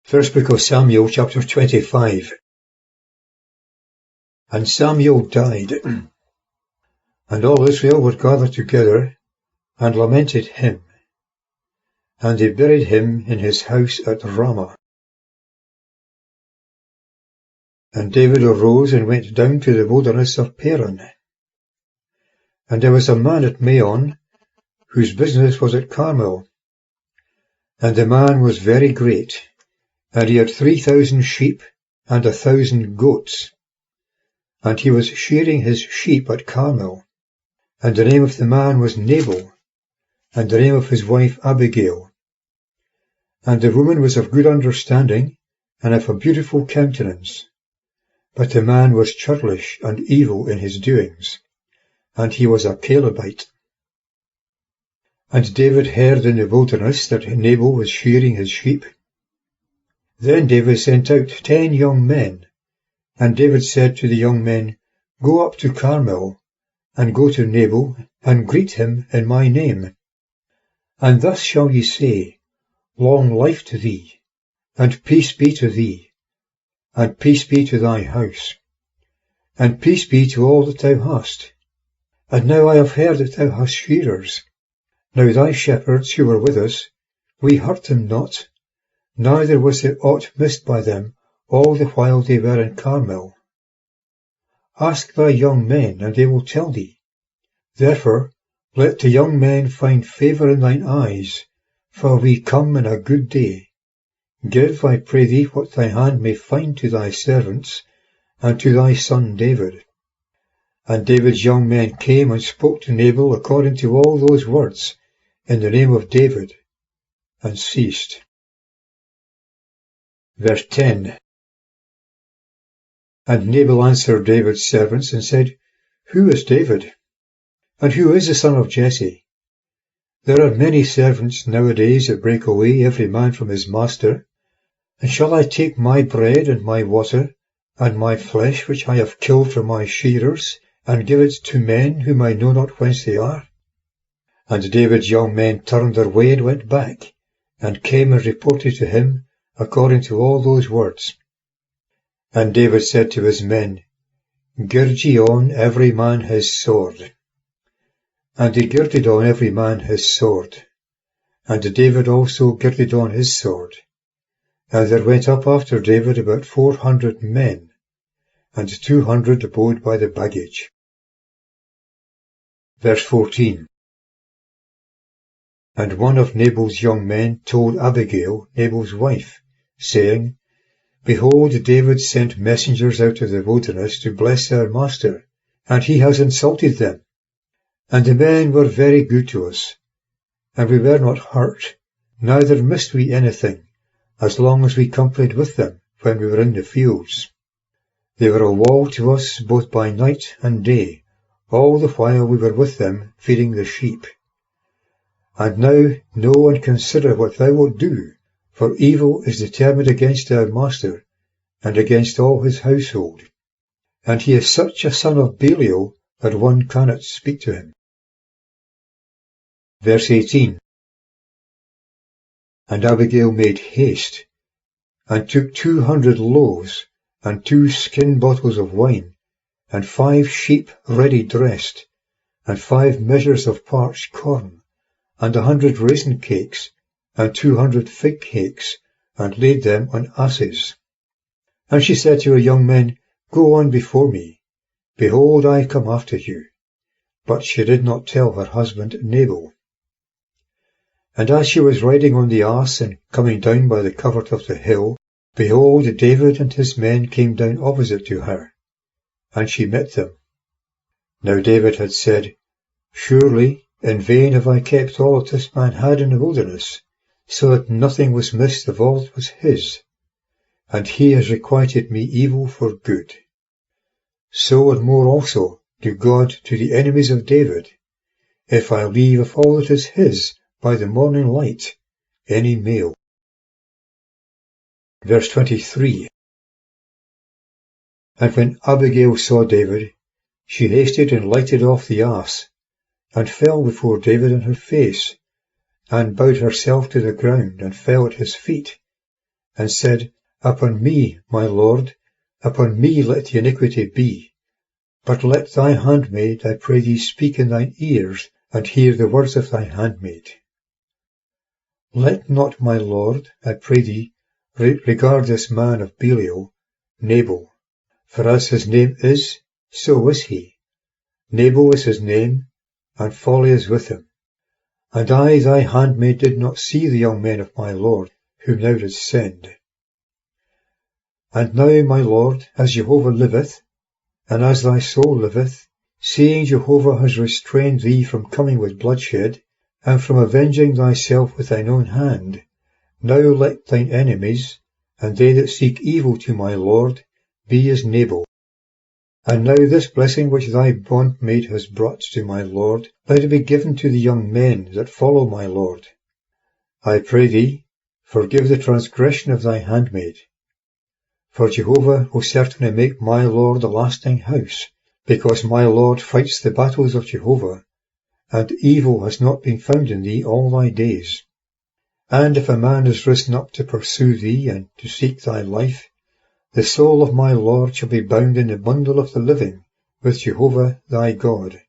First book of Samuel, chapter 25. And Samuel died, and all Israel were gathered together, and lamented him. And they buried him in his house at Ramah. And David arose and went down to the wilderness of Paran. And there was a man at Maon, whose business was at Carmel. And the man was very great, and he had 3,000 sheep and 1,000 goats. And he was shearing his sheep at Carmel. And the name of the man was Nabal, and the name of his wife Abigail. And the woman was of good understanding, and of a beautiful countenance. But the man was churlish and evil in his doings, and he was a Calebite. And David heard in the wilderness that Nabal was shearing his sheep. Then David sent out 10 young men, and David said to the young men, Go up to Carmel, and go to Nabal, and greet him in my name. And thus shall ye say, Long life to thee, and peace be to thee, and peace be to thy house, and peace be to all that thou hast. And now I have heard that thou hast shearers. Now thy shepherds who were with us, we hurt them not, neither was there aught missed by them all the while they were in Carmel. Ask thy young men, and they will tell thee. Therefore let the young men find favour in thine eyes, for we come in a good day. Give, I pray thee, what thy hand may find to thy servants, and to thy son David. And David's young men came and spoke to Nabal according to all those words, in the name of David, and ceased. Verse 10. And Nabal answered David's servants, and said, Who is David? And who is the son of Jesse? There are many servants nowadays that break away every man from his master. And shall I take my bread and my water, and my flesh which I have killed for my shearers, and give it to men whom I know not whence they are? And David's young men turned their way and went back, and came and reported to him according to all those words. And David said to his men, Gird ye on every man his sword. And they girded on every man his sword. And David also girded on his sword. And there went up after David about 400 men, and 200 abode by the baggage. Verse 14. And one of Nabal's young men told Abigail, Nabal's wife, saying, Behold, David sent messengers out of the wilderness to bless our master, and he has insulted them. And the men were very good to us, and we were not hurt, neither missed we anything, as long as we companied with them when we were in the fields. They were a wall to us both by night and day, all the while we were with them feeding the sheep. And now know and consider what thou wilt do, for evil is determined against our master, and against all his household. And he is such a son of Belial that one cannot speak to him. Verse 18. And Abigail made haste, and took 200 loaves, and 2 skin bottles of wine, and 5 sheep ready dressed, and 5 measures of parched corn, and 100 raisin cakes, and 200 fig cakes, and laid them on asses. And she said to her young men, Go on before me. Behold, I come after you. But she did not tell her husband Nabal. And as she was riding on the ass, and coming down by the covert of the hill, behold, David and his men came down opposite to her, and she met them. Now David had said, Surely in vain have I kept all that this man had in the wilderness, so that nothing was missed of all that was his, and he has requited me evil for good. So and more also do God to the enemies of David, if I leave of all that is his by the morning light any male. Verse 23. And when Abigail saw David, she hasted and lighted off the ass, and fell before David on her face, and bowed herself to the ground, and fell at his feet, and said, Upon me, my Lord, upon me let the iniquity be. But let thy handmaid, I pray thee, speak in thine ears, and hear the words of thy handmaid. Let not, my Lord, I pray thee, regard this man of Belial, Nabal, for as his name is, so is he. Nabal is his name, and folly is with him. And I, thy handmaid, did not see the young men of my Lord, whom thou didst send. And now, my Lord, as Jehovah liveth, and as thy soul liveth, seeing Jehovah has restrained thee from coming with bloodshed, and from avenging thyself with thine own hand, now let thine enemies, and they that seek evil to my Lord, be as Nabal. And now this blessing which thy bondmaid has brought to my Lord, let it be given to the young men that follow my Lord. I pray thee, forgive the transgression of thy handmaid. For Jehovah will certainly make my Lord a lasting house, because my Lord fights the battles of Jehovah, and evil has not been found in thee all thy days. And if a man is risen up to pursue thee, and to seek thy life, the soul of my Lord shall be bound in the bundle of the living with Jehovah thy God.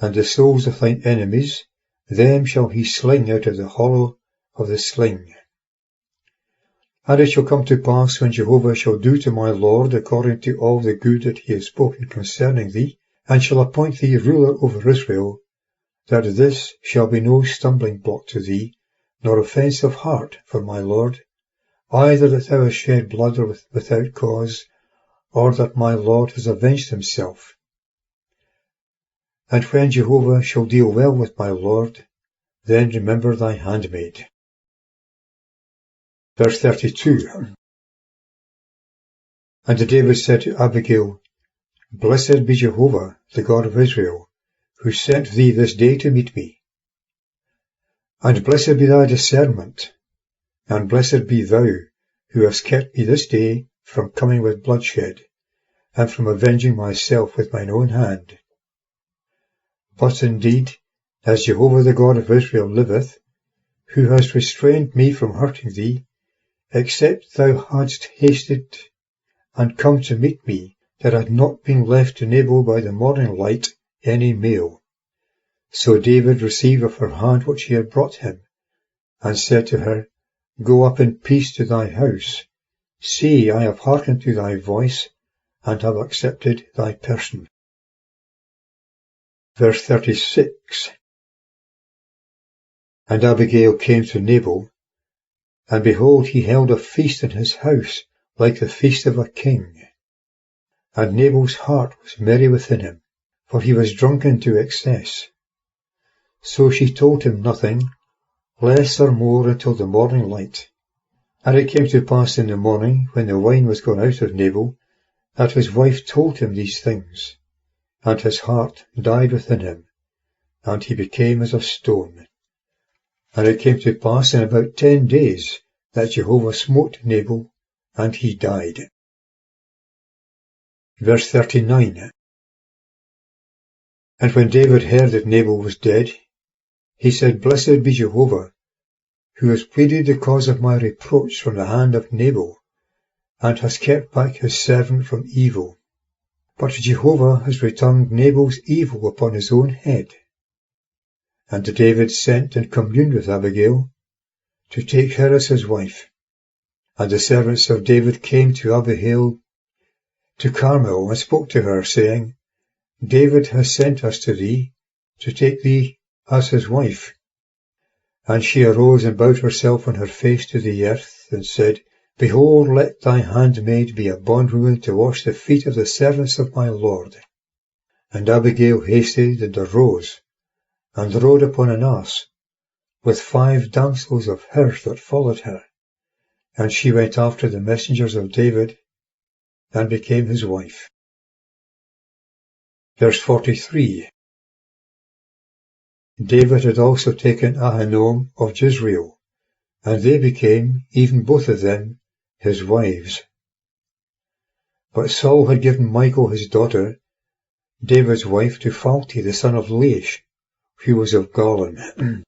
And the souls of thine enemies, them shall he sling out of the hollow of the sling. And it shall come to pass, when Jehovah shall do to my Lord according to all the good that he has spoken concerning thee, and shall appoint thee ruler over Israel, that this shall be no stumbling block to thee, nor offence of heart for my Lord, either that thou hast shed blood without cause, or that my Lord has avenged himself. And when Jehovah shall deal well with my Lord, then remember thy handmaid. Verse 32. And David said to Abigail, Blessed be Jehovah, the God of Israel, who sent thee this day to meet me. And blessed be thy discernment, and blessed be thou, who hast kept me this day from coming with bloodshed, and from avenging myself with mine own hand. But indeed, as Jehovah the God of Israel liveth, who has restrained me from hurting thee, except thou hadst hasted and come to meet me, there had not been left to Nabal by the morning light any male. So David received of her hand what she had brought him, and said to her, Go up in peace to thy house. See, I have hearkened to thy voice, and have accepted thy person. Verse 36. And Abigail came to Nabal, and behold, he held a feast in his house, like the feast of a king. And Nabal's heart was merry within him, for he was drunken to excess. So she told him nothing, less or more, until the morning light. And it came to pass in the morning, when the wine was gone out of Nabal, that his wife told him these things, and his heart died within him, and he became as a stone. And it came to pass in about 10 days that Jehovah smote Nabal, and he died. Verse 39. And when David heard that Nabal was dead, he said, Blessed be Jehovah, who has pleaded the cause of my reproach from the hand of Nabal, and has kept back his servant from evil. But Jehovah has returned Nabal's evil upon his own head. And David sent and communed with Abigail, to take her as his wife. And the servants of David came to Abigail to Carmel, and spoke to her, saying, David has sent us to thee, to take thee as his wife. And she arose and bowed herself on her face to the earth, and said, Behold, let thy handmaid be a bondwoman to wash the feet of the servants of my Lord. And Abigail hasted and arose, and rode upon an ass, with 5 damsels of hers that followed her. And she went after the messengers of David, and became his wife. Verse 43. David had also taken Ahinoam of Jezreel, and they became, even both of them, his wives. But Saul had given Michal his daughter, David's wife, to Phalti the son of Laish, who was of Garland.